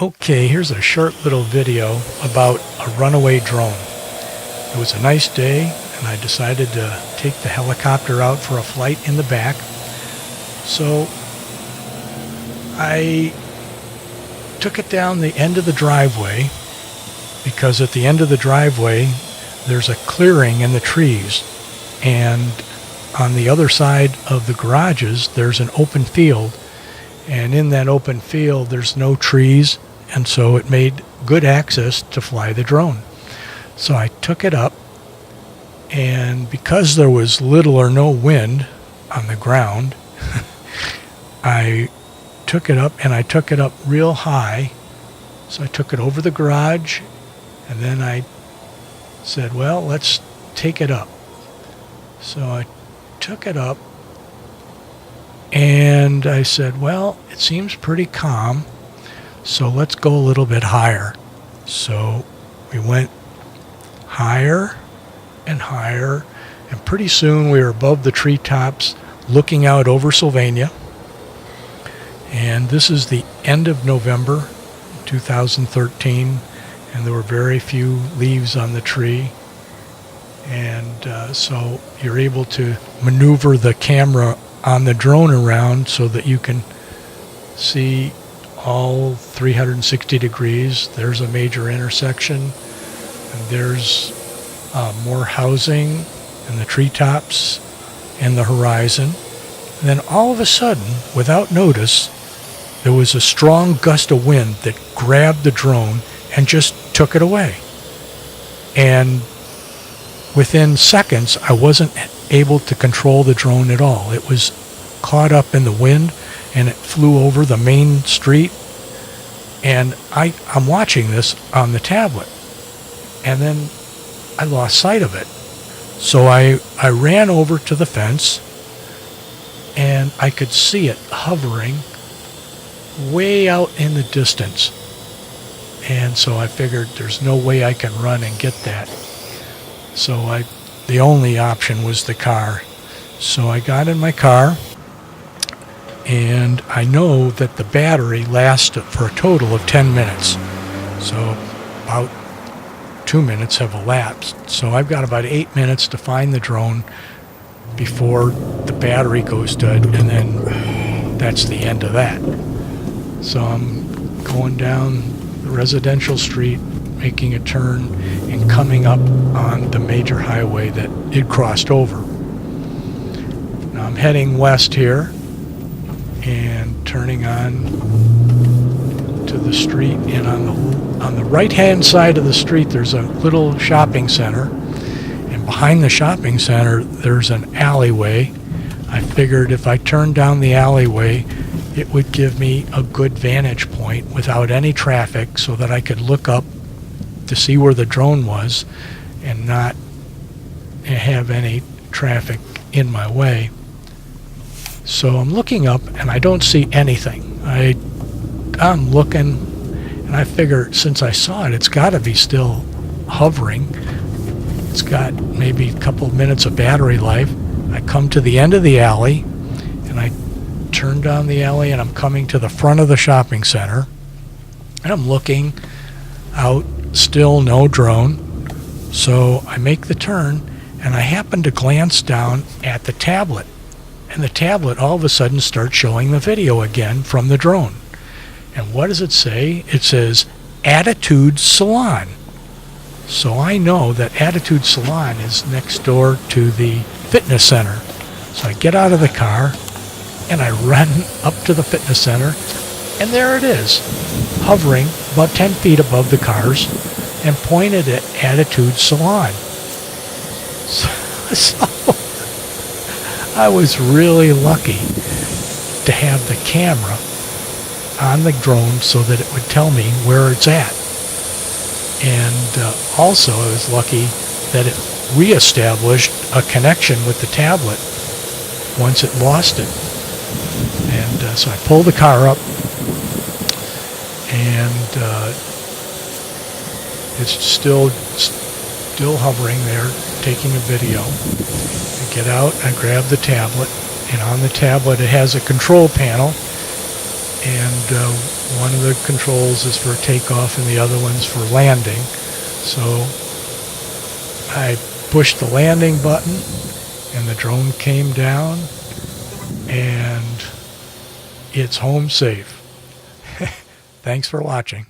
Okay, here's a short little video about a runaway drone. It was a nice day and I decided to take the helicopter out for a flight in the back. So I took it down the end of the driveway because at the end of the driveway there's a clearing in the trees, and on the other side of the garages there's an open field, and in that open field there's no trees, and so it made good access to fly the drone. So I took it up, and because there was little or no wind on the ground, I took it up, and I took it up real high. So I took it over the garage, and then I said, well, let's take it up. So I took it up, and I said, well, it seems pretty calm, so let's go a little bit higher. So we went higher and higher, and pretty soon we were above the treetops looking out over Sylvania. And this is the end of November 2013, and there were very few leaves on the tree. And so you're able to maneuver the camera on the drone around so that you can see all 360 degrees. There's a major intersection, and there's more housing and the treetops and the horizon. And then all of a sudden, without notice, there was a strong gust of wind that grabbed the drone and just took it away. And within seconds, I wasn't able to control the drone at all. It was caught up in the wind, and it flew over the main street. And I'm watching this on the tablet, and then I lost sight of it. So I ran over to the fence, and I could see it hovering way out in the distance. And so I figured there's no way I can run and get that. So the only option was the car. So I got in my car, and I know that the battery lasted for a total of 10 minutes. So about 2 minutes have elapsed. So I've got about 8 minutes to find the drone before the battery goes dead, and then that's the end of that. So I'm going down the residential street, making a turn, and coming up on the major highway that it crossed over. Now I'm heading west here and turning on to the street, and on the right hand side of the street there's a little shopping center, and behind the shopping center there's an alleyway. I figured if I turned down the alleyway it would give me a good vantage point without any traffic, so that I could look up to see where the drone was and not have any traffic in my way. So I'm looking up and I don't see anything. I'm looking, and I figure since I saw it, it's got to be still hovering. It's got maybe a couple of minutes of battery life. I come to the end of the alley, and I turn down the alley, and I'm coming to the front of the shopping center, and I'm looking out, still no drone. So I make the turn, and I happen to glance down at the tablet, and the tablet all of a sudden starts showing the video again from the drone. And what does it say? It says Attitude Salon. So I know that Attitude Salon is next door to the fitness center. So I get out of the car and I run up to the fitness center, and there it is, hovering about 10 feet above the cars and pointed at Attitude Salon. So I was really lucky to have the camera on the drone so that it would tell me where it's at. And also I was lucky that it reestablished a connection with the tablet once it lost it. And so I pulled the car up, and it's still hovering there, taking a video. I get out, I grab the tablet, and on the tablet it has a control panel, and one of the controls is for takeoff and the other one's for landing. So I pushed the landing button and the drone came down and it's home safe. Thanks for watching.